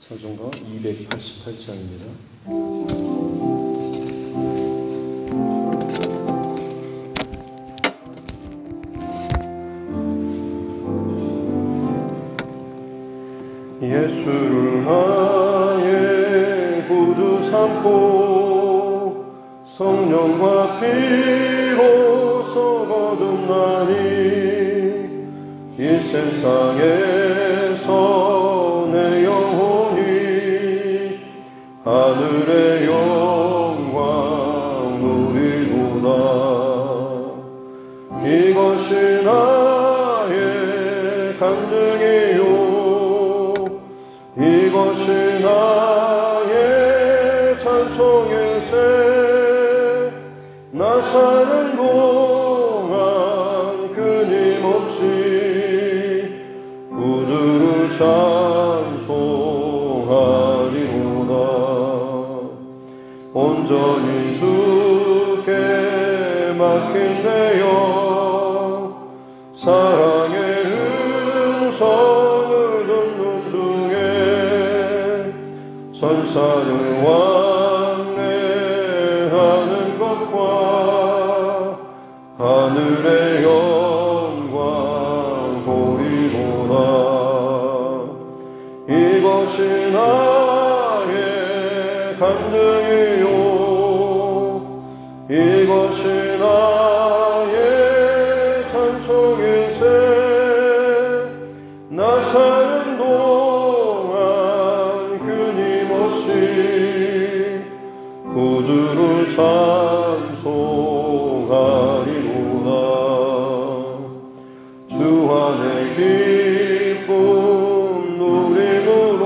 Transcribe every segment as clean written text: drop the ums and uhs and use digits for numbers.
찬송가 288장입니다. 예수를 나의 구주 삼고 성령과 피로서 거듭나니 이 세상에서 내 영혼이 하늘의 영광 누리도다. 이것이 나의 간증이요 이것이 나의 찬송일세. 나 사는 동안 끊임없이 구주를 찬송하리로다. 온전히 주께 맡긴 내 영 사랑의 음성을 듣는 중에 선사를 왕래하는 것과 하늘의 영광 보리로다. 이것이 나의 간증이요 이것이 나의 찬송일세. 나 사는 동안 끊임없이 구주를 찬송하리로다. 주 안에 기쁨 누림으로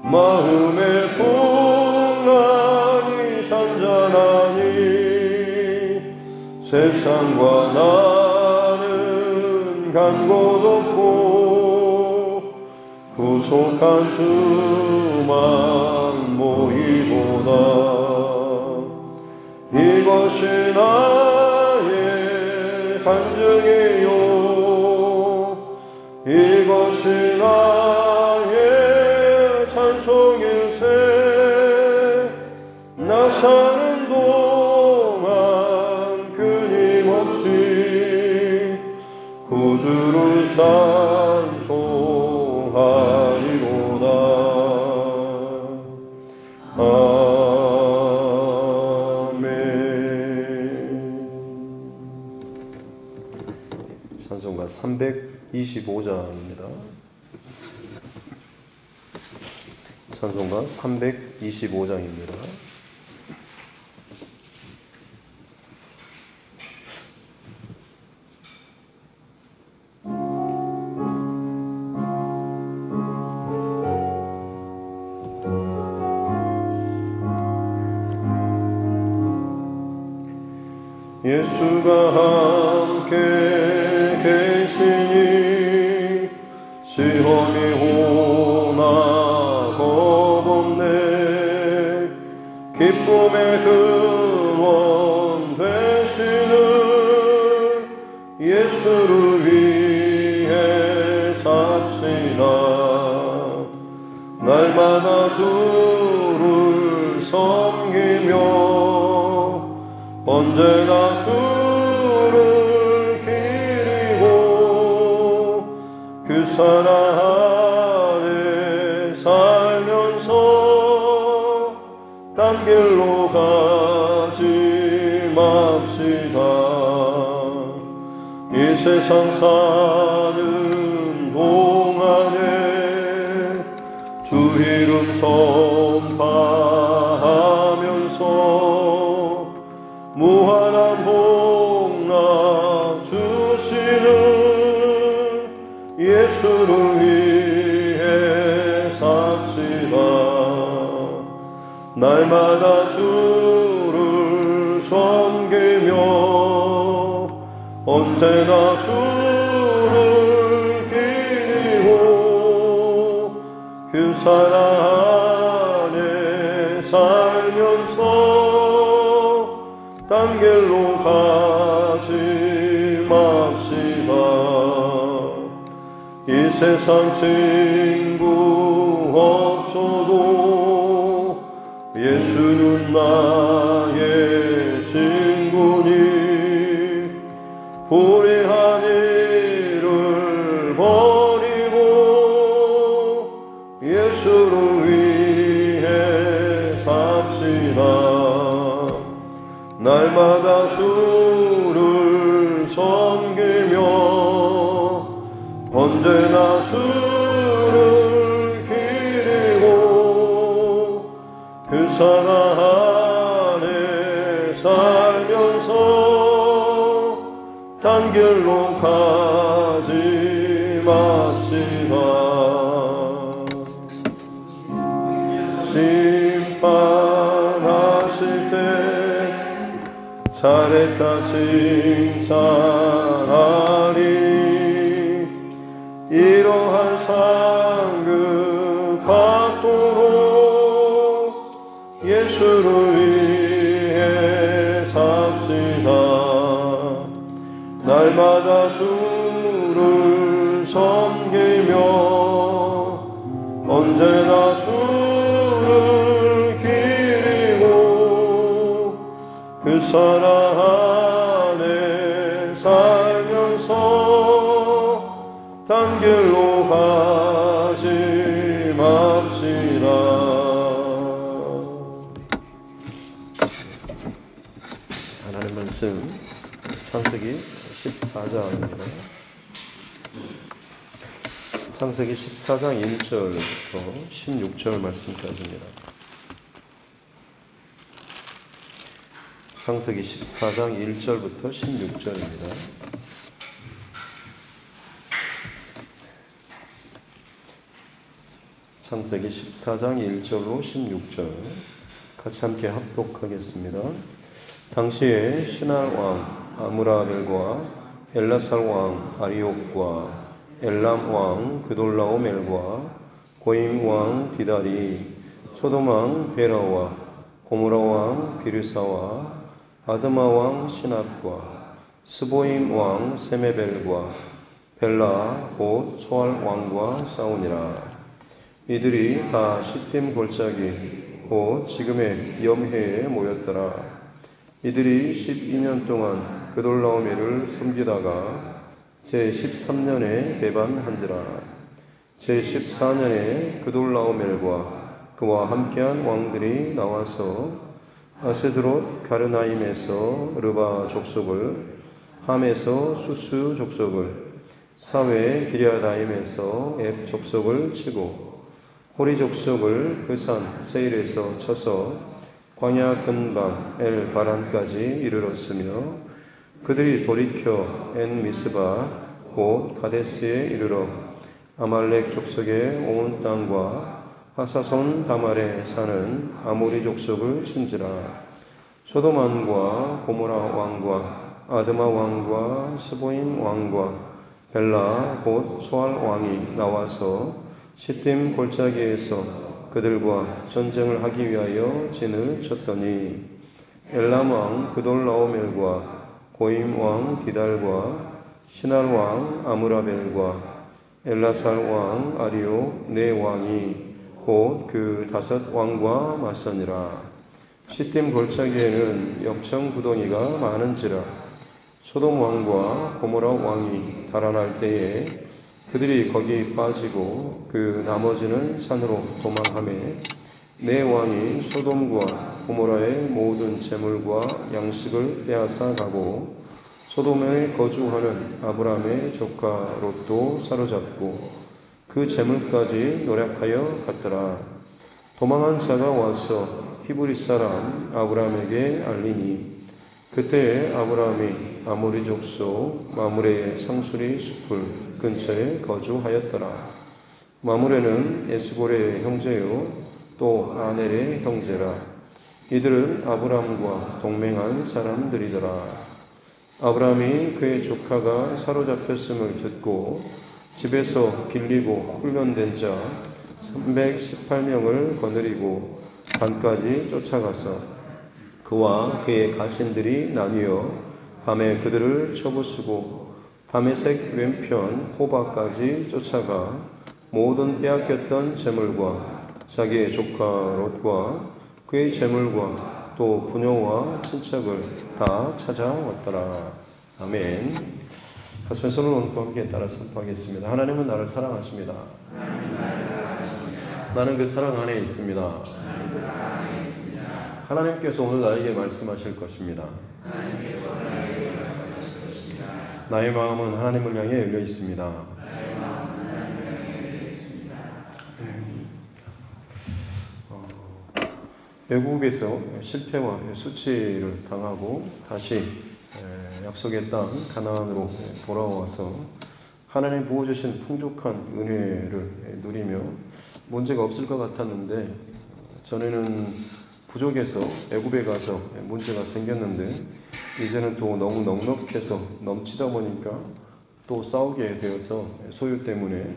마음의 풍랑이 잔잔하니 세상과 나는 간 곳 없고 구속한 주만 모이도다. 이것이 나의 간증이요 이것이 나의 찬송일세. 나 사는 동안 끊임없이 구주를 찬송하리로다. 아멘. 찬송가 325장입니다. 찬송가 325장입니다. 예수가 함께 계시니 시험이 오나 겁없네. 기쁨의 근원 되시는 예수를 위해 삽시다. 날마다 주를 섬기며 언제나 주를 기리고 그 사랑 아래 살면서 딴 길로 가지 맙시다. 이 세상 사는 동안에 주 이름 전파하면서 무한한 복락 주시는 예수를 위해 삽시다. 날마다 주를 섬기며 언제나 주를 기리고 그 사랑 안에 살면서 딴 길로 가지 맙시다. 이 세상 친구 없어도 예수는 나의 친구니 불의한 일을 버리고 예수를 위해 삽시다. 날마다 주를 섬기며 언제나 주를 기리고 그 사랑 안에 살면서 딴 길로 가지 맙시다. 심판하실 때 잘했다 칭찬하리니 이러한 상급 받도록 예수를 위해 삽시다. 날마다 주를 섬기며 언제나 주를 기리고 그 사랑 안에 살면서 딴 길로 가지 맙시다. 하나님 말씀 창세기 14장입니다. 창세기 14장 1절부터 16절 말씀까지입니다. 창세기 14장 1절부터 16절입니다. 창세기 14장 1절로 16절 같이 함께 합독하겠습니다. 당시에 시날 왕 아므라벨과 엘라살 왕 아리옥과 엘람 왕 그돌라오멜과 고임 왕 디달이 소돔 왕 베라와 고모라 왕 비르사와 아드마 왕 시납과 스보임 왕 세메벨과 벨라 곧 소알 왕과 싸우니라. 이들이 다 시딤 골짜기 곧 지금의 염해에 모였더라. 이들이 12년 동안 그돌라오멜을 섬기다가 제13년에 배반한지라. 제14년에 그돌라오멜과 그와 함께한 왕들이 나와서 아스드롯 가르나임에서 르바 족속을, 함에서 수스 족속을, 사외 기랴다임에서 앱 족속을 치고 호리 족속을 그 산 세일에서 쳐서 광야 근방 엘 바란까지 이르렀으며 그들이 돌이켜 엔 미스바 곧 가데스에 이르러 아말렉 족속의 온 땅과 하사손 다말에 사는 아모리 족속을 친지라. 소돔 왕과 고모라 왕과 아드마 왕과 스보임 왕과 벨라 곧 소알 왕이 나와서 시딤 골짜기에서 그들과 전쟁을 하기 위하여 진을 쳤더니 엘람 왕 그돌라오멜과 고임 왕 디달과 시날 왕 아므라벨과 엘라살 왕 아리오 네 왕이 곧 그 5 왕과 맞서니라. 시딤 골짜기에는 역청 구덩이가 많은지라. 소돔 왕과 고모라 왕이 달아날 때에 그들이 거기 빠지고 그 나머지는 산으로 도망하매 네 왕이 소돔과 고모라의 모든 재물과 양식을 빼앗아 가고 소돔에 거주하는 아브람의 조카 롯도 사로잡고 그 재물까지 노략하여 갔더라. 도망한 자가 와서 히브리 사람 아브람에게 알리니 그때 아브람이 아모리 족속 마므레의 상수리 숲을 근처에 거주하였더라. 마므레는 에스골의 형제요 또 아넬의 형제라. 이들은 아브람과 동맹한 사람들이더라. 아브람이 그의 조카가 사로잡혔음을 듣고 집에서 빌리고 훈련된 자 318명을 거느리고 단까지 쫓아가서 그와 그의 가신들이 나뉘어 밤에 그들을 쳐부수고 다메섹 왼편 호바까지 쫓아가 모든 빼앗겼던 재물과 자기의 조카 롯과 그의 재물과 또 부녀와 친척을 다 찾아왔더라. 아멘. 가슴에 손을 얹고 함께 따라 선포하겠습니다. 하나님은 나를 사랑하십니다. 나는 그 사랑 안에 있습니다. 하나님께서 오늘 나에게 말씀하실 것입니다. 나의 마음은 하나님을 향해 열려 있습니다. 애국에서 실패와 수치를 당하고 다시 약속의 땅 가나안으로 돌아와서 하나님 부어주신 풍족한 은혜를 누리며 문제가 없을 것 같았는데 전에는 부족해서 애굽에 가서 문제가 생겼는데 이제는 또 너무 넉넉해서 넘치다 보니까 또 싸우게 되어서 소유 때문에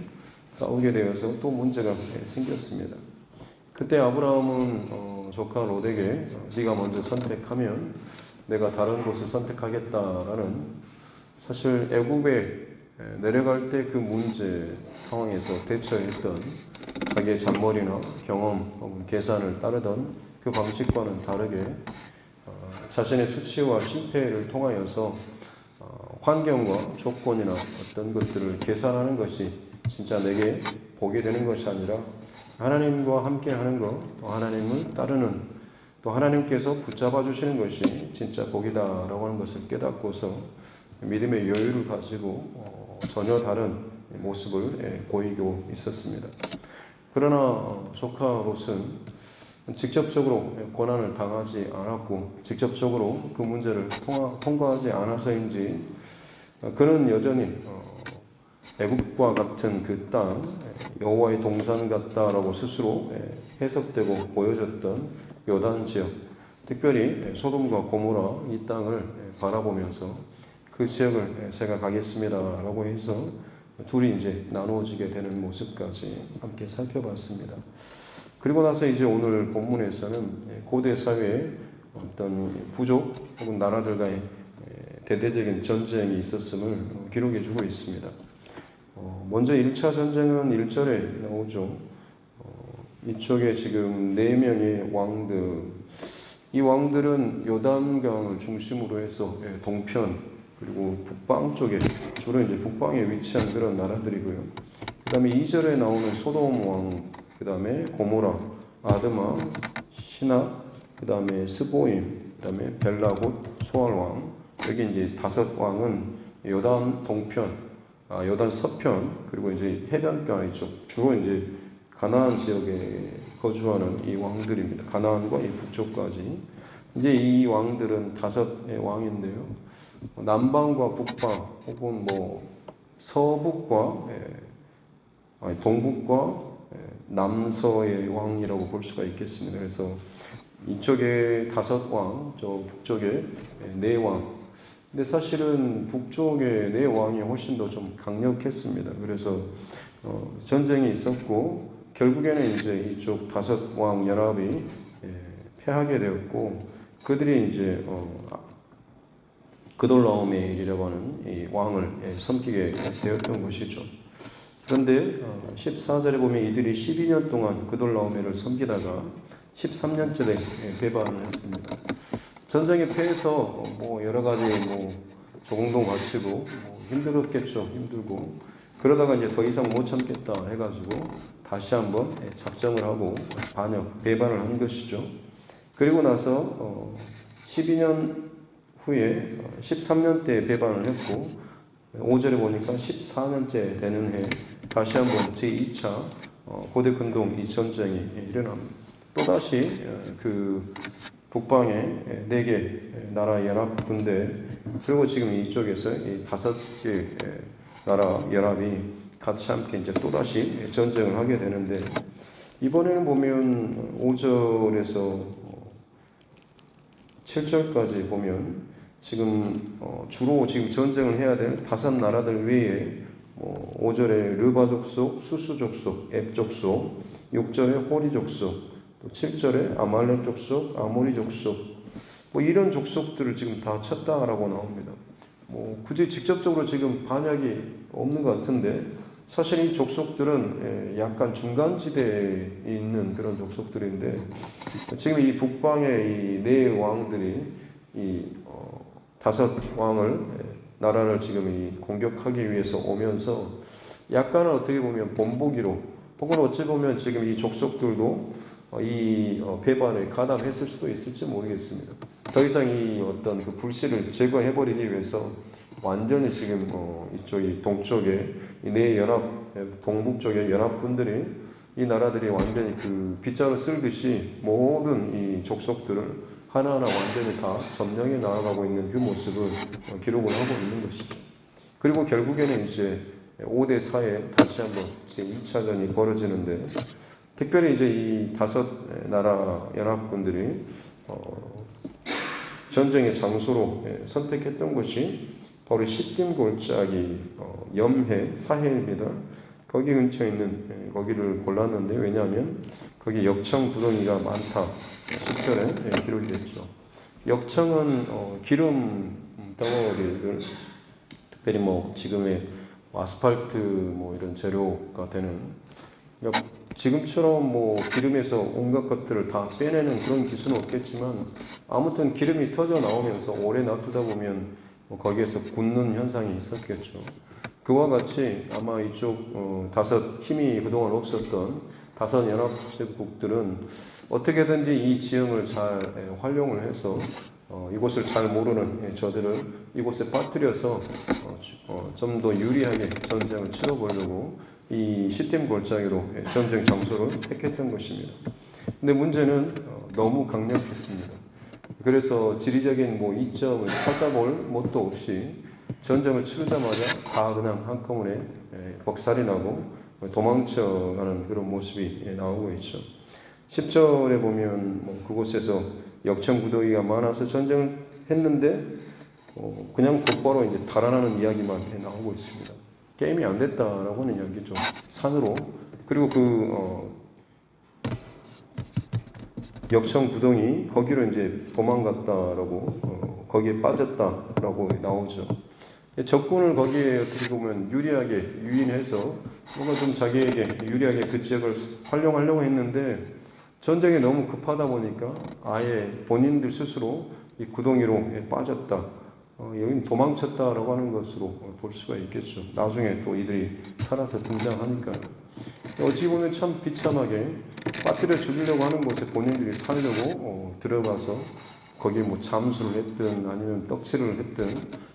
싸우게 되어서 또 문제가 생겼습니다. 그때 아브라함은 조카 롯에게 네가 먼저 선택하면 내가 다른 곳을 선택하겠다라는 사실 애굽에 내려갈 때 그 문제 상황에서 대처했던 자기의 잔머리나 경험 혹은 계산을 따르던 그 방식과는 다르게 자신의 수치와 실패를 통하여서 환경과 조건이나 어떤 것들을 계산하는 것이 진짜 내게 복이 되는 것이 아니라 하나님과 함께 하는 것, 또 하나님을 따르는, 또 하나님께서 붙잡아 주시는 것이 진짜 복이다라고 하는 것을 깨닫고서 믿음의 여유를 가지고 전혀 다른 모습을 보이고 있었습니다. 그러나 조카 롯은 직접적으로 고난을 당하지 않았고 직접적으로 그 문제를 통과하지 않아서인지 그는 여전히 애국과 같은 그 땅, 여호와의 동산 같다라고 스스로 해석되고 보여졌던 요단 지역, 특별히 소돔과 고모라 이 땅을 바라보면서 그 지역을 제가 가겠습니다라고 해서 둘이 이제 나누어지게 되는 모습까지 함께 살펴봤습니다. 그리고 나서 이제 오늘 본문에서는 고대 사회의 어떤 부족 혹은 나라들과의 대대적인 전쟁이 있었음을 기록해주고 있습니다. 먼저 1차 전쟁은 1절에 나오죠. 이쪽에 지금 4명의 왕들, 이 왕들은 요단강을 중심으로 해서 동편 그리고 북방 쪽에 주로 이제 북방에 위치한 그런 나라들이고요. 그 다음에 2절에 나오는 소돔 왕, 그 다음에 고모라, 아드마, 시나, 그 다음에 스보임, 그 다음에 벨라봇, 소알 왕. 여기 이제 5왕은 요단 동편, 요단 서편, 그리고 이제 해변가 이쪽, 주로 이제 가나안 지역에 거주하는 이 왕들입니다. 가나안과 이 북쪽까지. 이제 이 왕들은 5의 왕인데요. 남방과 북방, 혹은 뭐 서북과 동북과 남서의 왕이라고 볼 수가 있겠습니다. 그래서 이쪽에 5왕, 저 북쪽에 4왕. 근데 사실은 북쪽의 4왕이 훨씬 더 좀 강력했습니다. 그래서 전쟁이 있었고 결국에는 이제 이쪽 5왕 연합이 패하게 되었고 그들이 이제 그돌라오멜이라고 하는 이 왕을 섬기게 되었던 것이죠. 그런데 14절에 보면 이들이 12년 동안 그돌라오멜을 섬기다가 13년째에 배반을 했습니다. 전쟁에 패해서 뭐 여러 가지 뭐 조공동 거치고 뭐 힘들었겠죠. 힘들고 그러다가 이제 더 이상 못 참겠다 해가지고 다시 한번 작정을 하고 배반을 한 것이죠. 그리고 나서 12년 후에 13년 때 배반을 했고 5절에 보니까 14년째 되는 해 다시 한번 제2차 고대 근동 이 전쟁이 일어납니다. 또다시 그 북방에 4개 나라 연합 군대 그리고 지금 이쪽에서 이 5개 나라 연합이 같이 함께 이제 또다시 전쟁을 하게 되는데 이번에는 보면 5절에서 7절까지 보면 지금 주로 지금 전쟁을 해야 될 5 나라들 외에 5절에 르바 족속, 수수 족속, 앱 족속, 6절에 호리 족속, 또 7절에 아말렉 족속, 아모리 족속, 이런 족속들을 지금 다 쳤다라고 나옵니다. 굳이 직접적으로 지금 반역이 없는 것 같은데 사실 이 족속들은 약간 중간지대에 있는 그런 족속들인데 지금 이 북방의 이 네 왕들이 이 다섯 왕을 나라를 지금 이 공격하기 위해서 오면서 약간은 어떻게 보면 본보기로 혹은 어찌 보면 지금 이 족속들도 이 배반에 가담했을 수도 있을지 모르겠습니다. 더 이상 이 어떤 그 불씨를 제거해버리기 위해서 완전히 지금 이쪽이 동쪽에 네 연합 동북 쪽의 연합군들이 이 나라들이 완전히 그 빗자루 쓸듯이 모든 이 족속들을 하나하나 완전히 다 점령해 나아가고 있는 그 모습을 기록을 하고 있는 것이죠. 그리고 결국에는 이제 5대 4에 다시 한번 제2차전이 벌어지는데 특별히 이제 이 다섯 나라 연합군들이 전쟁의 장소로 선택했던 것이 바로 시딤 골짜기 염해 사해입니다. 거기 근처에 있는 거기를 골랐는데 왜냐하면 거기 역청 구덩이가 많다. 10절에 기록이 됐죠. 역청은 기름 덩어리를 특별히 뭐 지금의 아스팔트 뭐 이런 재료가 되는 그러니까 지금처럼 뭐 기름에서 온갖 것들을 다 빼내는 그런 기술은 없겠지만 아무튼 기름이 터져 나오면서 오래 놔두다 보면 거기에서 굳는 현상이 있었겠죠. 그와 같이 아마 이쪽 다섯 힘이 그동안 없었던 다섯 연합제국들은 어떻게든지 이 지형을 잘 활용을 해서 이곳을 잘 모르는 저들을 이곳에 빠뜨려서 좀 더 유리하게 전쟁을 치러보려고 이 시딤 골짜기로 전쟁 장소를 택했던 것입니다. 근데 문제는 너무 강력했습니다. 그래서 지리적인 뭐 이점을 찾아볼 것도 없이 전쟁을 치르자마자 다 그냥 한꺼번에 벅살이 나고 도망쳐가는 그런 모습이 나오고 있죠. 10절에 보면 뭐 그곳에서 역청 구더기가 많아서 전쟁을 했는데 그냥 곧바로 이제 달아나는 이야기만 나오고 있습니다. 게임이 안 됐다라고는 이야기 좀 산으로 그리고 그 역청 구덩이 거기로 이제 도망갔다라고 거기에 빠졌다라고 나오죠. 적군을 거기에 어떻게 보면 유리하게 유인해서 뭔가 좀 자기에게 유리하게 그 지역을 활용하려고 했는데 전쟁이 너무 급하다 보니까 아예 본인들 스스로 이 구덩이로 빠졌다. 여긴 도망쳤다라고 하는 것으로 볼 수가 있겠죠. 나중에 또 이들이 살아서 등장하니까. 어찌 보면 참 비참하게 빠뜨려 죽이려고 하는 곳에 본인들이 살려고 들어가서 거기에 뭐 잠수를 했든 아니면 떡칠을 했든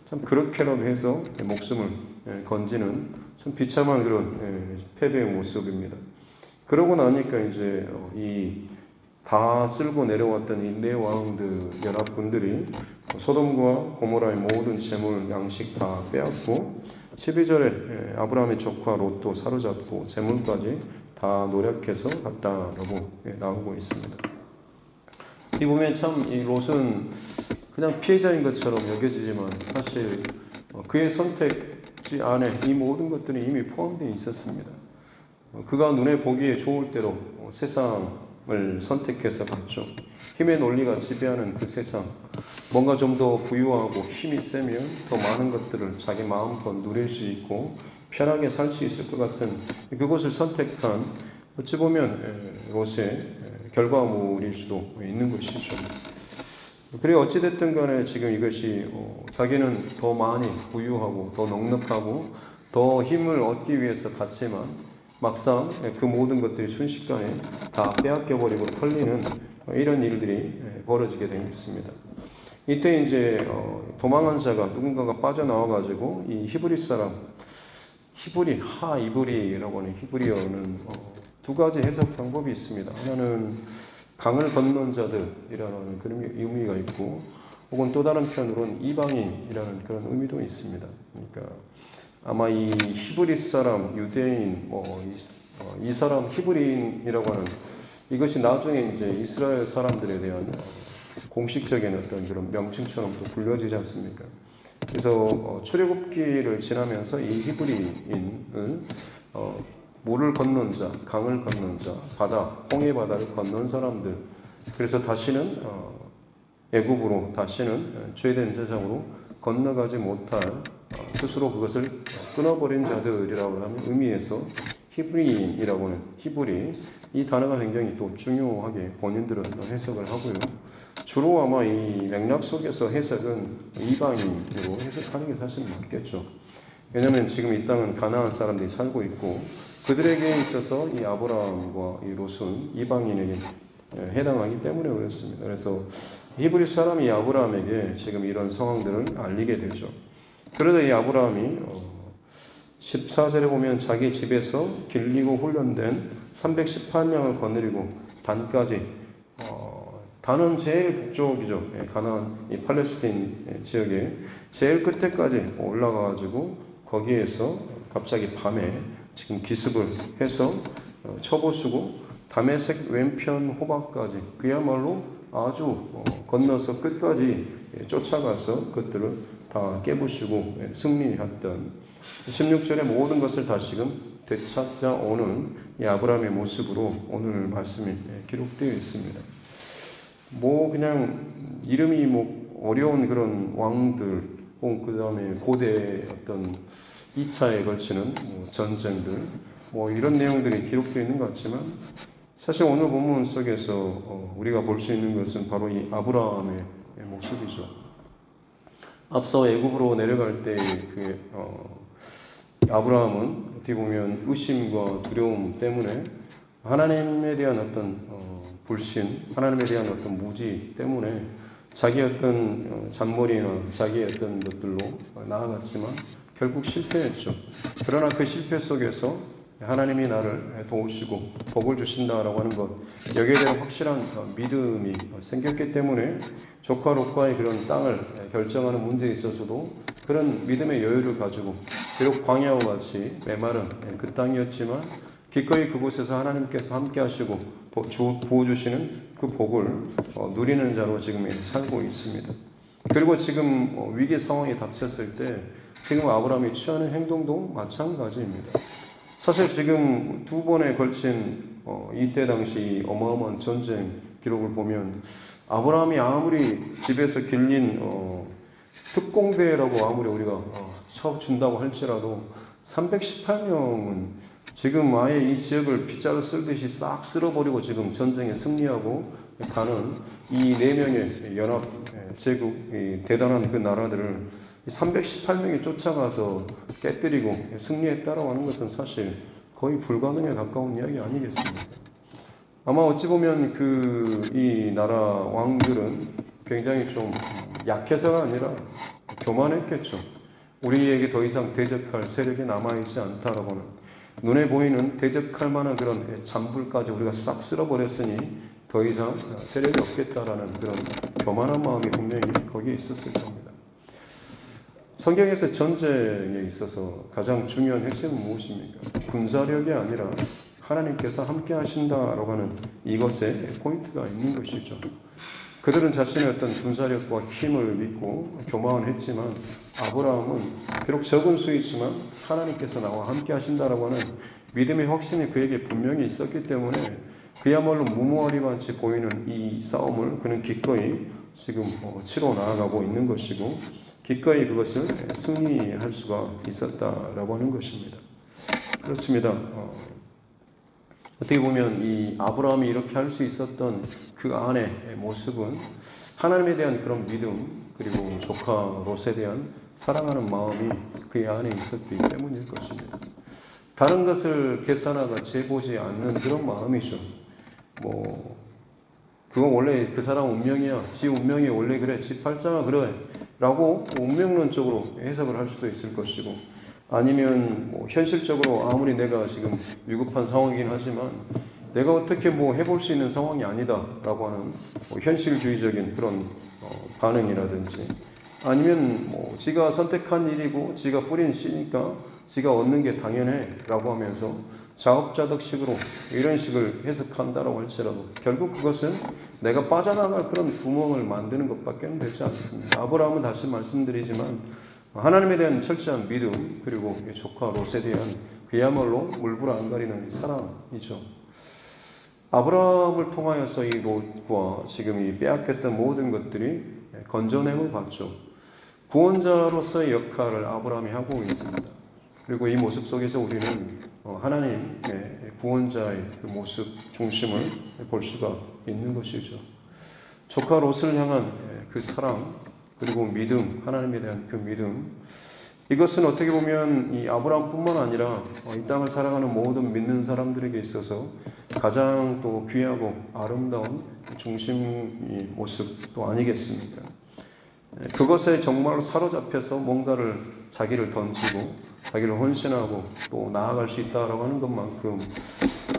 참 그렇게라도 해서 목숨을 건지는 참 비참한 그런 패배의 모습입니다. 그러고 나니까 이제 이 다 쓸고 내려왔던 이 네 왕들 연합군들이 소돔과 고모라의 모든 재물 양식 다 빼앗고 12절에 아브라함의 조카 롯도 사로잡고 재물까지 다 노력해서 갔다라고 나오고 있습니다. 이 보면 참 이 롯은 그냥 피해자인 것처럼 여겨지지만 사실 그의 선택지 안에 이 모든 것들이 이미 포함되어 있었습니다. 그가 눈에 보기에 좋을 대로 세상을 선택해서 갔죠. 힘의 논리가 지배하는 그 세상, 뭔가 좀 더 부유하고 힘이 세면 더 많은 것들을 자기 마음껏 누릴 수 있고 편하게 살 수 있을 것 같은 그것을 선택한 어찌 보면 롯의 결과물일 수도 있는 것이죠. 그리고 어찌됐든 간에 지금 이것이 자기는 더 많이 부유하고 더 넉넉하고 더 힘을 얻기 위해서 갔지만 막상 그 모든 것들이 순식간에 다 빼앗겨버리고 털리는 이런 일들이 벌어지게 되겠습니다. 이때 이제 도망한 자가 누군가가 빠져나와가지고 이 히브리 사람, 이브리라고 하는 히브리어는 두 가지 해석 방법이 있습니다. 하나는 강을 건넌 자들이라는 그런 의미가 있고 혹은 또 다른 편으로는 이방인이라는 그런 의미도 있습니다. 그러니까 아마 이 히브리 사람, 유대인, 이 사람 히브리인이라고 하는 이것이 나중에 이제 이스라엘 사람들에 대한 공식적인 어떤 그런 명칭처럼 또 불려지지 않습니까? 그래서 출애굽기를 지나면서 이 히브리인을 물을 건넌 자, 강을 건넌 자, 홍해 바다를 건넌 사람들, 그래서 다시는 애굽으로 다시는 죄된 세상으로 건너가지 못할 스스로 그것을 끊어버린 자들이라고 하는 의미에서 히브리인이라고 하는 히브리 이 단어가 굉장히 또 중요하게 본인들은 해석을 하고요. 주로 아마 이 맥락 속에서 해석은 이방인으로 해석하는 게 사실 맞겠죠. 왜냐하면 지금 이 땅은 가나안 사람들이 살고 있고 그들에게 있어서 이 아브라함과 이 롯은 이방인에게 해당하기 때문에 그렇습니다. 그래서 히브리 사람이 아브라함에게 지금 이런 상황들을 알리게 되죠. 그러다 이 아브라함이 14절에 보면 자기 집에서 길리고 훈련된 318명을 거느리고 단까지 단은 제일 북쪽이죠. 가나안 이 팔레스틴 지역에 제일 끝에까지 올라가가지고 거기에서 갑자기 밤에 지금 기습을 해서 쳐부수고 다메섹 왼편 호박까지 그야말로 아주 건너서 끝까지 쫓아가서 그것들을 다 깨부수고 승리했던 16절의 모든 것을 다시금 되찾아 오는 이 아브라함의 모습으로 오늘 말씀이 기록되어 있습니다. 뭐 그냥 이름이 뭐 어려운 그런 왕들, 그 다음에 고대 어떤 2차에 걸치는 전쟁들, 뭐 이런 내용들이 기록되어 있는 것 같지만 사실 오늘 본문 속에서 우리가 볼 수 있는 것은 바로 이 아브라함의 모습이죠. 앞서 애굽으로 내려갈 때 그 아브라함은 어떻게 보면 의심과 두려움 때문에 하나님에 대한 어떤 불신, 하나님에 대한 어떤 무지 때문에 자기의 어떤 잔머리나 자기의 어떤 것들로 나아갔지만 결국 실패했죠. 그러나 그 실패 속에서 하나님이 나를 도우시고 복을 주신다라고 하는 것, 여기에 대한 확실한 믿음이 생겼기 때문에 조카 롯과의 그런 땅을 결정하는 문제에 있어서도 그런 믿음의 여유를 가지고 비록 광야와 같이 메마른 그 땅이었지만 기꺼이 그곳에서 하나님께서 함께 하시고 부어주시는 그 복을 누리는 자로 지금 살고 있습니다. 그리고 지금 위기 상황이 닥쳤을 때 지금 아브라함이 취하는 행동도 마찬가지입니다. 사실 지금 두 번에 걸친 이때 당시 어마어마한 전쟁 기록을 보면 아브라함이 아무리 집에서 길린 특공대라고 아무리 우리가 쳐준다고 할지라도 318명은 지금 아예 이 지역을 빗자루 쓸듯이 싹 쓸어버리고 지금 전쟁에 승리하고 가는 이 4명의 연합 제국, 이 대단한 그 나라들을 318명이 쫓아가서 깨뜨리고 승리했다라고 하는 것은 사실 거의 불가능에 가까운 이야기 아니겠습니까? 아마 어찌 보면 이 나라 왕들은 굉장히 좀 약해서가 아니라 교만했겠죠. 우리에게 더 이상 대적할 세력이 남아있지 않다라고 하는, 눈에 보이는 대적할 만한 그런 잔불까지 우리가 싹 쓸어버렸으니 더 이상 세력이 없겠다라는 그런 교만한 마음이 분명히 거기에 있었을 겁니다. 성경에서 전쟁에 있어서 가장 중요한 핵심은 무엇입니까? 군사력이 아니라 하나님께서 함께 하신다라고 하는 이것에 포인트가 있는 것이죠. 그들은 자신의 어떤 군사력과 힘을 믿고 교만했지만 아브라함은 비록 적은 수이지만 하나님께서 나와 함께 하신다라고 하는 믿음의 확신이 그에게 분명히 있었기 때문에 그야말로 무모하리만치 보이는 이 싸움을 그는 기꺼이 지금 치러 나아가고 있는 것이고 기꺼이 그것을 승리할 수가 있었다라고 하는 것입니다. 그렇습니다. 어떻게 보면 이 아브라함이 이렇게 할 수 있었던 그 안의 모습은 하나님에 대한 그런 믿음 그리고 조카 롯에 대한 사랑하는 마음이 그 안에 있었기 때문일 것입니다. 다른 것을 계산하거나 재보지 않는 그런 마음이죠. 그건 원래 그 사람 운명이야. 지 운명이 원래 그래. 지 팔자가 그래. 라고 운명론적으로 해석을 할 수도 있을 것이고 아니면 현실적으로 아무리 내가 지금 위급한 상황이긴 하지만 내가 어떻게 해볼 수 있는 상황이 아니다 라고 하는 현실주의적인 그런 반응이라든지 아니면 지가 선택한 일이고 지가 뿌린 씨니까 지가 얻는 게 당연해 라고 하면서 자업자득식으로 이런 식을 해석한다라고 할지라도 결국 그것은 내가 빠져나갈 그런 구멍을 만드는 것밖에 되지 않습니다. 아브라함은 다시 말씀드리지만 하나님에 대한 철저한 믿음 그리고 조카 롯에 대한 그야말로 물불 안 가리는 사랑이죠. 아브라함을 통하여서 이 롯과 지금 이 빼앗겼던 모든 것들이 건져냄을 받죠. 구원자로서의 역할을 아브라함이 하고 있습니다. 그리고 이 모습 속에서 우리는 하나님의 구원자의 그 모습 중심을 볼 수가 있는 것이죠. 조카 롯을 향한 그 사랑, 그리고 믿음, 하나님에 대한 그 믿음, 이것은 어떻게 보면 이 아브라함뿐만 아니라 이 땅을 살아가는 모든 믿는 사람들에게 있어서 가장 또 귀하고 아름다운 중심 모습도 아니겠습니까? 그것에 정말로 사로잡혀서 뭔가를 자기를 던지고 자기를 헌신하고 또 나아갈 수 있다라고 하는 것만큼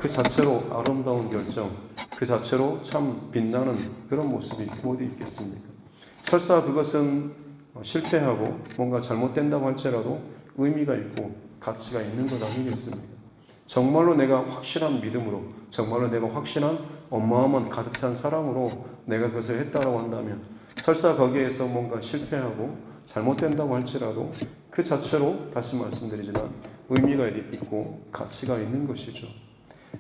그 자체로 아름다운 결정, 그 자체로 참 빛나는 그런 모습이 어디 있겠습니까? 설사 그것은 실패하고 뭔가 잘못된다고 할지라도 의미가 있고 가치가 있는 것 아니겠습니까? 정말로 내가 확실한 믿음으로, 정말로 내가 확실한 어마어마한 가득 찬 사랑으로 내가 그것을 했다라고 한다면 설사 거기에서 뭔가 실패하고 잘못된다고 할지라도 그 자체로 다시 말씀드리지만 의미가 있고 가치가 있는 것이죠.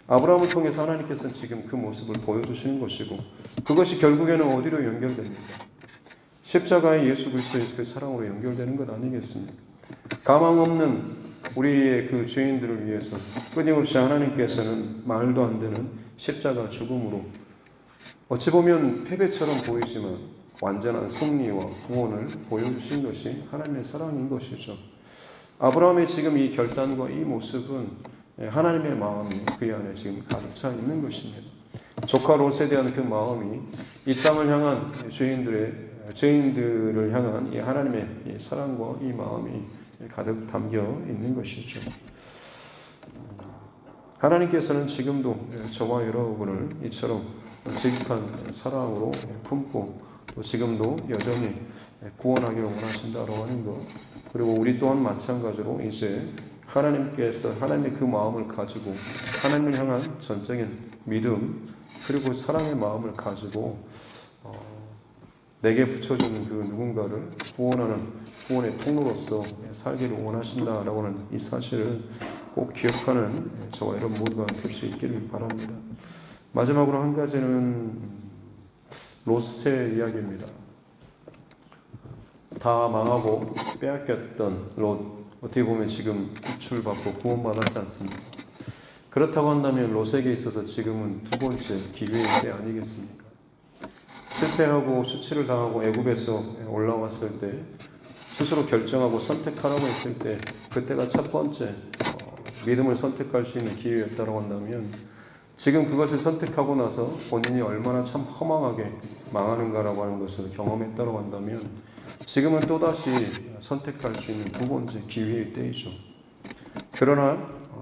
아브라함을 통해서 하나님께서는 지금 그 모습을 보여주시는 것이고 그것이 결국에는 어디로 연결됩니까? 십자가의 예수 그리스도의 그 사랑으로 연결되는 것 아니겠습니까? 가망 없는 우리의 그 죄인들을 위해서 끊임없이 하나님께서는 말도 안 되는 십자가 죽음으로 어찌 보면 패배처럼 보이지만 완전한 승리와 구원을 보여주신 것이 하나님의 사랑인 것이죠. 아브라함의 지금 이 결단과 이 모습은 하나님의 마음이 그 안에 지금 가득 차 있는 것입니다. 조카 롯에 대한 그 마음이 이 땅을 향한 죄인들을 향한 이 하나님의 이 사랑과 이 마음이 가득 담겨 있는 것이죠. 하나님께서는 지금도 저와 여러분을 이처럼 지극한 사랑으로 품고 또 지금도 여전히 구원하기를 원하신다고 하는 것, 그리고 우리 또한 마찬가지로 이제 하나님께서 하나님의 그 마음을 가지고 하나님을 향한 전적인 믿음 그리고 사랑의 마음을 가지고 내게 붙여주는 그 누군가를 구원하는 구원의 통로로서 살기를 원하신다라고 하는 이 사실을 꼭 기억하는 저와 여러분 모두가 될 수 있기를 바랍니다. 마지막으로 한 가지는 롯의 이야기입니다. 다 망하고 빼앗겼던 롯, 어떻게 보면 지금 구출받고 구원받았지 않습니까? 그렇다고 한다면 롯에게 있어서 지금은 두 번째 기회의 때 아니겠습니까? 실패하고 수치를 당하고 애굽에서 올라왔을 때 스스로 결정하고 선택하라고 했을 때 그때가 첫 번째 믿음을 선택할 수 있는 기회였다고 한다면 지금 그것을 선택하고 나서 본인이 얼마나 참 허망하게 망하는가라고 하는 것을 경험했다고 한다면 지금은 또다시 선택할 수 있는 두 번째 기회의 때이죠. 그러나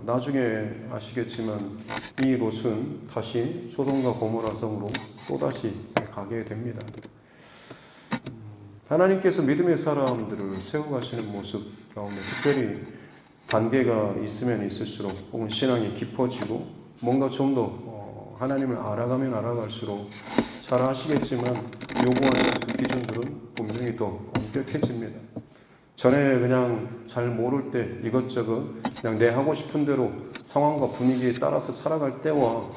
나중에 아시겠지만 이 롯은 다시 소돔과 고모라 성으로 또다시 가게 됩니다. 하나님께서 믿음의 사람들을 세워가시는 모습 가운데 특별히 단계가 있으면 있을수록 혹은 신앙이 깊어지고 뭔가 좀 더 하나님을 알아가면 알아갈수록 잘 아시겠지만 요구하는 그 기준들은 분명히 더 엄격해집니다. 전에 그냥 잘 모를 때 이것저것 그냥 내 하고 싶은 대로 상황과 분위기에 따라서 살아갈 때와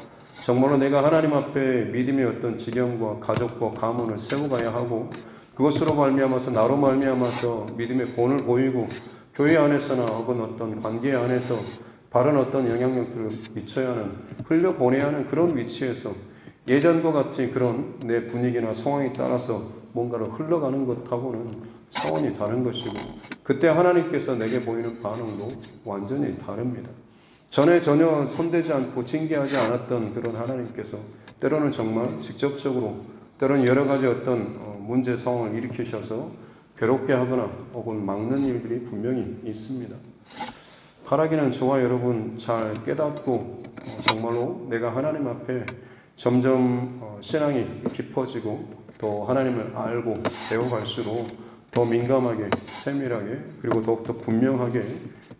정말로 내가 하나님 앞에 믿음의 어떤 지경과 가족과 가문을 세워가야 하고 그것으로 말미암아서 나로 말미암아서 믿음의 본을 보이고 교회 안에서나 혹은 어떤 관계 안에서 바른 어떤 영향력들을 미쳐야 하는 흘려보내야 하는 그런 위치에서 예전과 같이 그런 내 분위기나 상황에 따라서 뭔가를 흘러가는 것하고는 차원이 다른 것이고 그때 하나님께서 내게 보이는 반응도 완전히 다릅니다. 전에 전혀 손대지 않고 징계하지 않았던 그런 하나님께서 때로는 정말 직접적으로 때로는 여러 가지 어떤 문제 상황을 일으키셔서 괴롭게 하거나 혹은 막는 일들이 분명히 있습니다. 바라기는 저와 여러분 잘 깨닫고 정말로 내가 하나님 앞에 점점 신앙이 깊어지고 또 하나님을 알고 배워갈수록 더 민감하게 세밀하게 그리고 더욱더 분명하게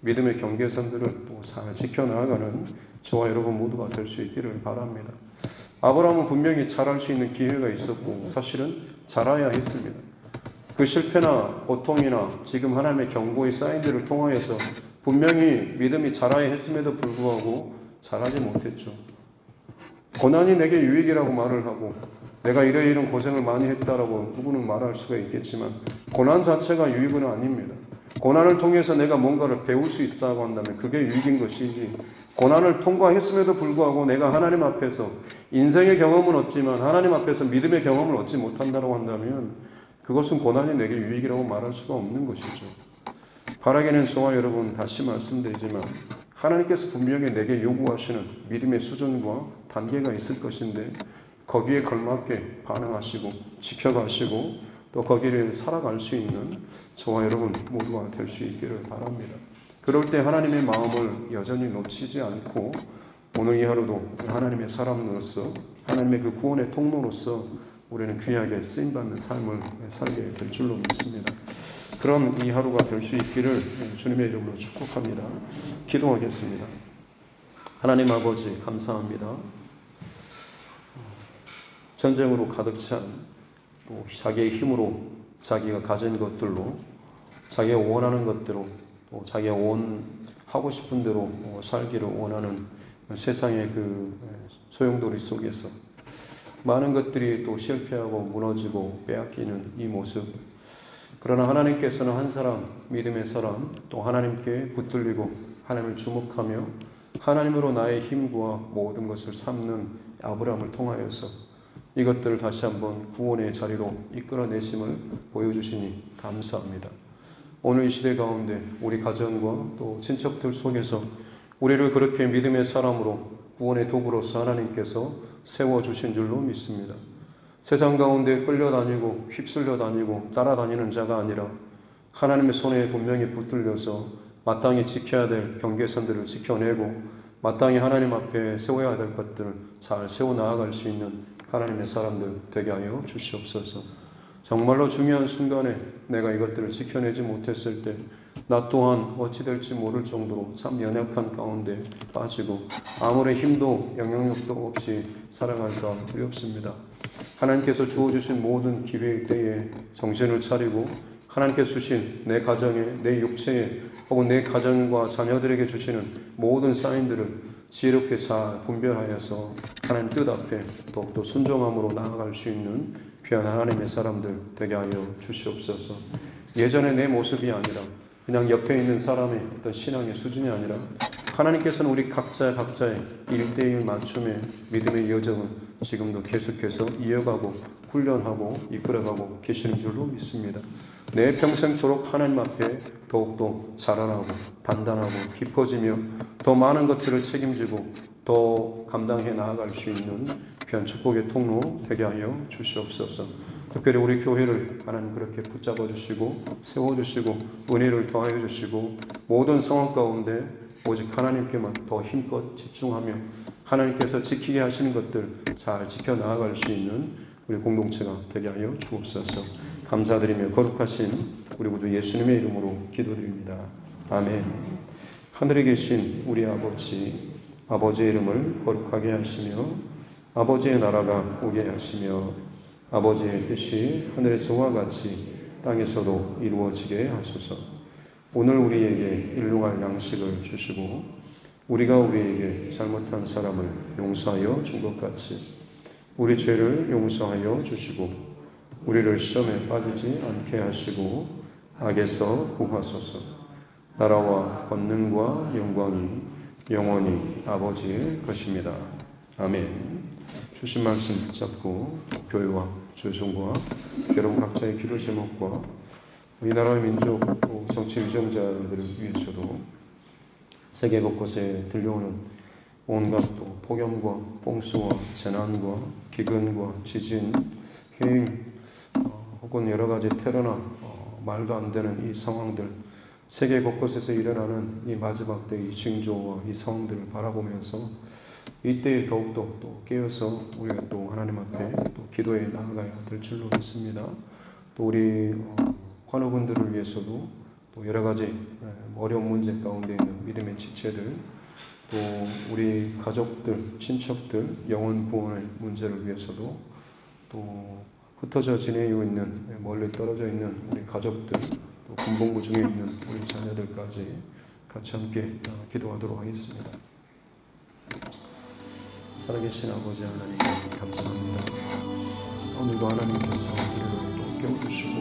믿음의 경계선들을 또 잘 지켜나가는 저와 여러분 모두가 될 수 있기를 바랍니다. 아브라함은 분명히 잘할 수 있는 기회가 있었고 사실은 잘해야 했습니다. 그 실패나 고통이나 지금 하나님의 경고의 사인들을 통하여서 분명히 믿음이 자라야 했음에도 불구하고 잘하지 못했죠. 고난이 내게 유익이라고 말을 하고 내가 이런 고생을 많이 했다라고 누구는 말할 수가 있겠지만 고난 자체가 유익은 아닙니다. 고난을 통해서 내가 뭔가를 배울 수 있다고 한다면 그게 유익인 것이지, 고난을 통과했음에도 불구하고 내가 하나님 앞에서 인생의 경험은 얻지만 하나님 앞에서 믿음의 경험을 얻지 못한다고 한다면 그것은 고난이 내게 유익이라고 말할 수가 없는 것이죠. 바라기는 저와 여러분, 다시 말씀드리지만 하나님께서 분명히 내게 요구하시는 믿음의 수준과 단계가 있을 것인데 거기에 걸맞게 반응하시고 지켜가시고 또 거기를 살아갈 수 있는 저와 여러분 모두가 될 수 있기를 바랍니다. 그럴 때 하나님의 마음을 여전히 놓치지 않고 오늘 이 하루도 하나님의 사람으로서 하나님의 그 구원의 통로로서 우리는 귀하게 쓰임받는 삶을 살게 될 줄로 믿습니다. 그런 이 하루가 될 수 있기를 주님의 이름으로 축복합니다. 기도하겠습니다. 하나님 아버지 감사합니다. 전쟁으로 가득 찬 또 자기의 힘으로 자기가 가진 것들로 자기가 원하는 것대로 또 자기가 하고 싶은 대로 살기를 원하는 세상의 그 소용돌이 속에서 많은 것들이 또 실패하고 무너지고 빼앗기는 이 모습, 그러나 하나님께서는 한 사람, 믿음의 사람, 또 하나님께 붙들리고 하나님을 주목하며 하나님으로 나의 힘과 모든 것을 삼는 아브라함을 통하여서 이것들을 다시 한번 구원의 자리로 이끌어내심을 보여주시니 감사합니다. 오늘 이 시대 가운데 우리 가정과 또 친척들 속에서 우리를 그렇게 믿음의 사람으로 구원의 도구로서 하나님께서 세워주신 줄로 믿습니다. 세상 가운데 끌려다니고 휩쓸려 다니고 따라다니는 자가 아니라 하나님의 손에 분명히 붙들려서 마땅히 지켜야 될 경계선들을 지켜내고 마땅히 하나님 앞에 세워야 될 것들을 잘 세워나가갈 수 있는 하나님의 사람들 되게 하여 주시옵소서. 정말로 중요한 순간에 내가 이것들을 지켜내지 못했을 때 나 또한 어찌 될지 모를 정도로 참 연약한 가운데 빠지고 아무런 힘도 영향력도 없이 살아갈까 두렵습니다. 하나님께서 주어주신 모든 기회일 때에 정신을 차리고 하나님께서 주신 내 가정에, 내 육체에 혹은 내 가정과 자녀들에게 주시는 모든 사인들을 지혜롭게 잘 분별하여서 하나님 뜻 앞에 더욱더 순종함으로 나아갈 수 있는 귀한 하나님의 사람들 되게 하여 주시옵소서. 예전에 내 모습이 아니라 그냥 옆에 있는 사람의 어떤 신앙의 수준이 아니라 하나님께서는 우리 각자의 1:1 맞춤의 믿음의 여정을 지금도 계속해서 이어가고 훈련하고 이끌어가고 계시는 줄로 믿습니다. 내 평생토록 하나님 앞에 더욱더 자라나고 단단하고 깊어지며 더 많은 것들을 책임지고 더 감당해 나아갈 수 있는 귀한 축복의 통로 되게 하여 주시옵소서. 특별히 우리 교회를 하나님 그렇게 붙잡아 주시고 세워주시고 은혜를 더하여 주시고 모든 상황 가운데 오직 하나님께만 더 힘껏 집중하며 하나님께서 지키게 하시는 것들 잘 지켜나아갈 수 있는 우리 공동체가 되게 하여 주옵소서. 감사드리며 거룩하신 우리 구주 예수님의 이름으로 기도드립니다. 아멘. 하늘에 계신 우리 아버지, 아버지의 이름을 거룩하게 하시며 아버지의 나라가 오게 하시며 아버지의 뜻이 하늘에서와 같이 땅에서도 이루어지게 하소서. 오늘 우리에게 일용할 양식을 주시고 우리가 우리에게 잘못한 사람을 용서하여 준 것 같이 우리 죄를 용서하여 주시고 우리를 시험에 빠지지 않게 하시고 악에서 구하소서. 나라와 권능과 영광이 영원히 아버지의 것입니다. 아멘. 주신 말씀 붙잡고 교회와 조정과 여러분 각자의 기도 제목과 우리나라의 민족 정치 위정자들을 위해서도 세계 곳곳에 들려오는 온갖 또 폭염과 홍수와 재난과 기근과 지진, 해임 혹은 여러 가지 테러나 말도 안 되는 이 상황들, 세계 곳곳에서 일어나는 이 마지막 때의 징조와 이 상황들을 바라보면서 이때에 더욱더 또 깨어서 우리가 또 하나님 앞에 또 기도에 나아가야 될 줄로 믿습니다. 또 우리 환우분들을 위해서도 또 여러 가지 어려운 문제 가운데 있는 믿음의 지체들, 또 우리 가족들, 친척들, 영혼 구원의 문제를 위해서도 또 흩어져 지내고 있는 멀리 떨어져 있는 우리 가족들, 또 군복무 중에 있는 우리 자녀들까지 같이 함께 기도하도록 하겠습니다. 살아계신 아버지 하나님 감사합니다. 오늘도 하나님께서 우리를 또 깨워주시고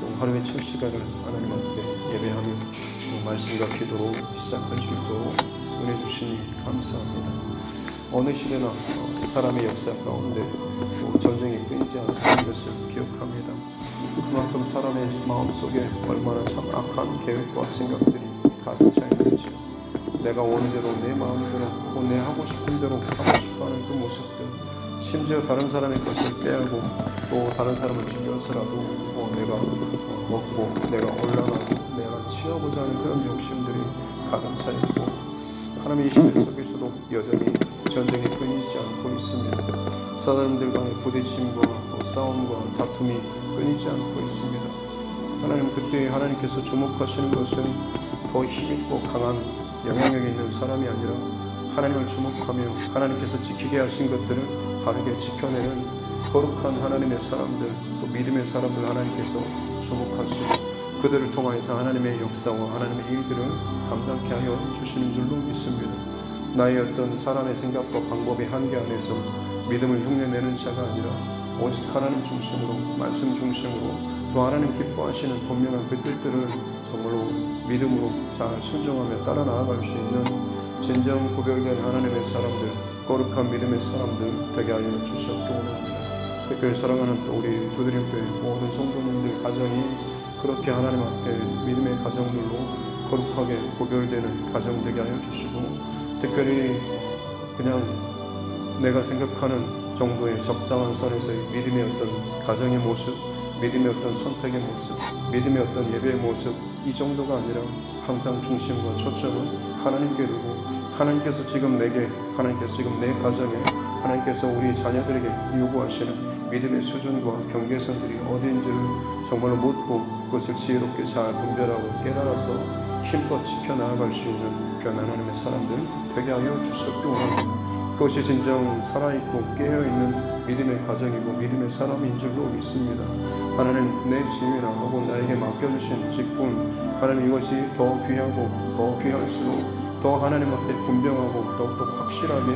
또 하루의 첫 시간을 하나님 앞에 예배하며 또 말씀과 기도로 시작할 수 있도록 은혜 주시니 감사합니다. 어느 시대나 사람의 역사 가운데 또 전쟁이 끊이지 않는 것을 기억합니다. 그만큼 사람의 마음속에 얼마나 참 악한 계획과 생각들이 가득 차 있는지요. 내가 원대로 내 마음대로 또 내 하고 싶은 대로 하고 싶어하는 그 모습들, 심지어 다른 사람의 것을 빼앗고 또 다른 사람을 죽여서라도 내가 먹고 내가 올라가고 내가 취하고자 하는 그런 욕심들이 가득 차 있고 하나님의 이 시대 속에서도 여전히 전쟁이 끊이지 않고 있습니다. 사람들과의 부딪힘과 또 싸움과 다툼이 끊이지 않고 있습니다. 하나님 그때 하나님께서 주목하시는 것은 더 힘있고 강한 영향력이 있는 사람이 아니라 하나님을 주목하며 하나님께서 지키게 하신 것들을 바르게 지켜내는 거룩한 하나님의 사람들, 또 믿음의 사람들 하나님께서 주목하시고 그들을 통하여서 하나님의 역사와 하나님의 일들을 감당케 하여 주시는 줄로 믿습니다. 나의 어떤 사람의 생각과 방법의 한계 안에서 믿음을 흉내내는 자가 아니라 오직 하나님 중심으로, 말씀 중심으로 또 하나님 기뻐하시는 분명한 그 뜻들을 정말로 믿음으로 잘 순종하며 따라 나아갈 수 있는 진정 구별된 하나님의 사람들, 거룩한 믿음의 사람들 되게 하여 주시옵기 원합니다. 특별히 사랑하는 또 우리 두드림교회 모든 성도님들 가정이 그렇게 하나님 앞에 믿음의 가정들로 거룩하게 구별되는 가정 되게 하여 주시고, 특별히 그냥 내가 생각하는 정도의 적당한 선에서의 믿음의 어떤 가정의 모습, 믿음의 어떤 선택의 모습, 믿음의 어떤 예배의 모습, 이 정도가 아니라 항상 중심과 초점은 하나님께 두고 하나님께서 지금 내게, 하나님께서 지금 내 가정에, 하나님께서 우리 자녀들에게 요구하시는 믿음의 수준과 경계선들이 어디인지를 정말로 묻고 그것을 지혜롭게 잘 분별하고 깨달아서 힘껏 지켜나아갈 수 있는 그런 하나님의 사람들 되게 하여 주시옵기 원합니다. 그것이 진정 살아있고 깨어있는 믿음의 가정이고 믿음의 사람인 줄로 믿습니다. 하나님 내 지위나 혹은 나에게 맡겨주신 직분, 하나님 이것이 더 귀하고 더 귀할수록 더 하나님 앞에 분명하고 더욱더 확실하게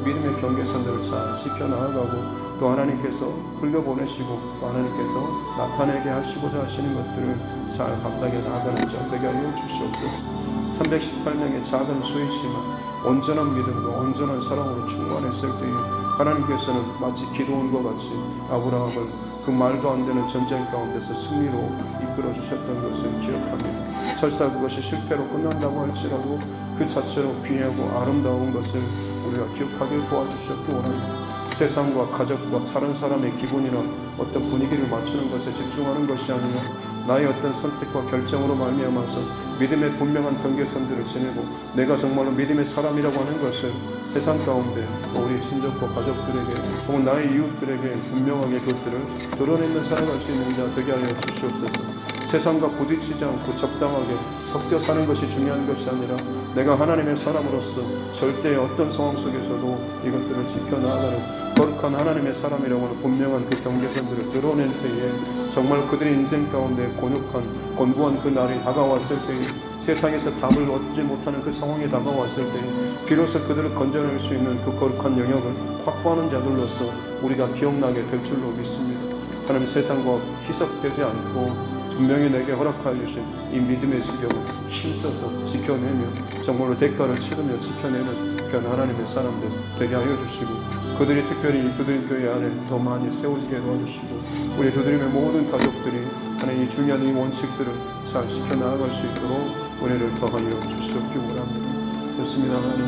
믿음의 경계선들을 잘 지켜나아가고 또 하나님께서 흘려보내시고 또 하나님께서 나타내게 하시고자 하시는 것들을 잘 감당해 나아가는 자 되게 하여 주시옵소서. 318명의 작은 수이지만 온전한 믿음과 온전한 사랑으로 충만했을 때에 하나님께서는 마치 기도원과 같이 아브라함을 그 말도 안 되는 전쟁 가운데서 승리로 이끌어 주셨던 것을 기억합니다. 설사 그것이 실패로 끝난다고 할지라도 그 자체로 귀하고 아름다운 것을 우리가 기억하게 도와주셨기 원합니다. 세상과 가족과 다른 사람의 기분이나 어떤 분위기를 맞추는 것에 집중하는 것이 아니라 나의 어떤 선택과 결정으로 말미암아서 믿음의 분명한 경계선들을 지내고 내가 정말로 믿음의 사람이라고 하는 것을 세상 가운데 또 우리 친족과 가족들에게 혹은 나의 이웃들에게 분명하게 그것들을 드러내며 살아갈 수 있는 자 되게 하여 주시옵소서. 세상과 부딪히지 않고 적당하게 섞여 사는 것이 중요한 것이 아니라 내가 하나님의 사람으로서 절대 어떤 상황 속에서도 이것들을 지켜나가는 거룩한 하나님의 사람이라고 하는 분명한 그 경계선들을 드러낼 때에 정말 그들의 인생 가운데 곤혹한 곤고한 그 날이 다가왔을 때에 세상에서 답을 얻지 못하는 그 상황이 다가왔을 때에 비로소 그들을 건져낼 수 있는 그 거룩한 영역을 확보하는 자들로서 우리가 기억나게 될 줄로 믿습니다. 하나님 세상과 희석되지 않고 분명히 내게 허락하여 주신 이 믿음의 지경을 힘써서 지켜내며 정말로 대가를 치르며 지켜내는 그런 하나님의 사람들 되게 하여 주시고 그들이 특별히 이 두드림교회 안에 더 많이 세워지게 도와주시고 우리 두드림의 모든 가족들이 하나님 이 중요한 이 원칙들을 잘 지켜나갈 수 있도록 은혜를 더하여 주시옵기 원합니다. 그렇습니다. 하나님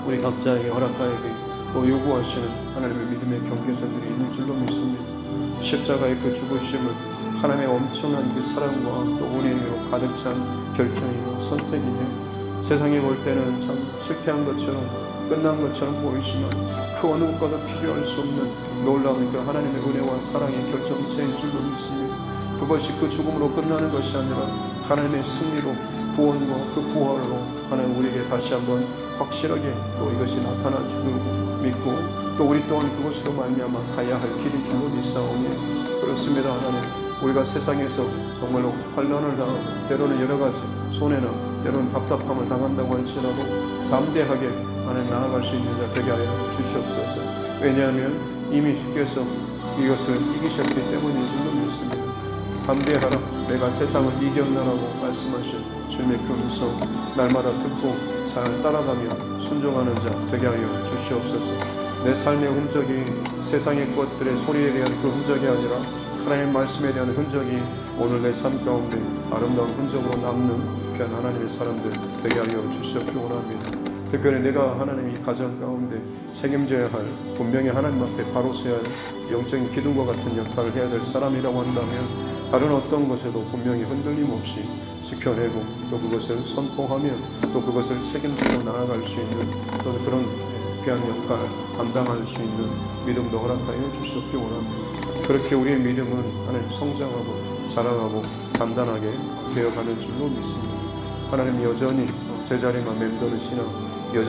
우리 각자에게 허락하에게 또 요구하시는 하나님의 믿음의 경계선들이 있는 줄로 믿습니다. 십자가의 그 죽으심은 하나님의 엄청난 그 사랑과 또 은혜로 가득 찬 결정이고 선택이며 세상에 볼 때는 참 실패한 것처럼 끝난 것처럼 보이지만 그 어느 것과도 비교할 수 없는 놀라운 그 하나님의 은혜와 사랑의 결정체인 줄로 믿습니다. 그것이 그 죽음으로 끝나는 것이 아니라 하나님의 승리로 구원과 그 부활로 하나님 우리에게 다시 한번 확실하게 또 이것이 나타나 주고 믿고 또 우리 또한 그것으로 말미암아 가야 할 길인 줄로 믿사오니 그렇습니다. 하나님 우리가 세상에서 정말로 환난을 당하고 때로는 여러 가지 손해나 때로는 답답함을 당한다고 할지라도 담대하게 하나님 나아갈 수 있는 자 되게 하여 주시옵소서. 왜냐하면 이미 주께서 이것을 이기셨기 때문인 줄로 믿습니다. 담대하라, 내가 세상을 이겼나라고 말씀하신 주님의 그 음성 날마다 듣고 잘 따라가며 순종하는 자 되게 하여 주시옵소서. 내 삶의 흔적이 세상의 것들의 소리에 대한 그 흔적이 아니라 하나님의 말씀에 대한 흔적이 오늘 내 삶 가운데 아름다운 흔적으로 남는 귀한 하나님의 사람들 되게 하여 주시옵기를 원합니다. 특별히 내가 하나님의 가정 가운데 책임져야 할, 분명히 하나님 앞에 바로 서야 할 영적인 기둥과 같은 역할을 해야 될 사람이라고 한다면 다른 어떤 것에도 분명히 흔들림 없이 지켜내고 또 그것을 선포하며 또 그것을 책임지고 나아갈 수 있는 또 그런 귀한 역할을 감당할 수 있는 믿음도 허락하여 주시옵기를 원합니다. 그렇게 우리의 믿음은 하나님 성장하고 자라가고 단단하게 되어가는 줄로 믿습니다. 하나님 여전히 제자리만 맴도는 신앙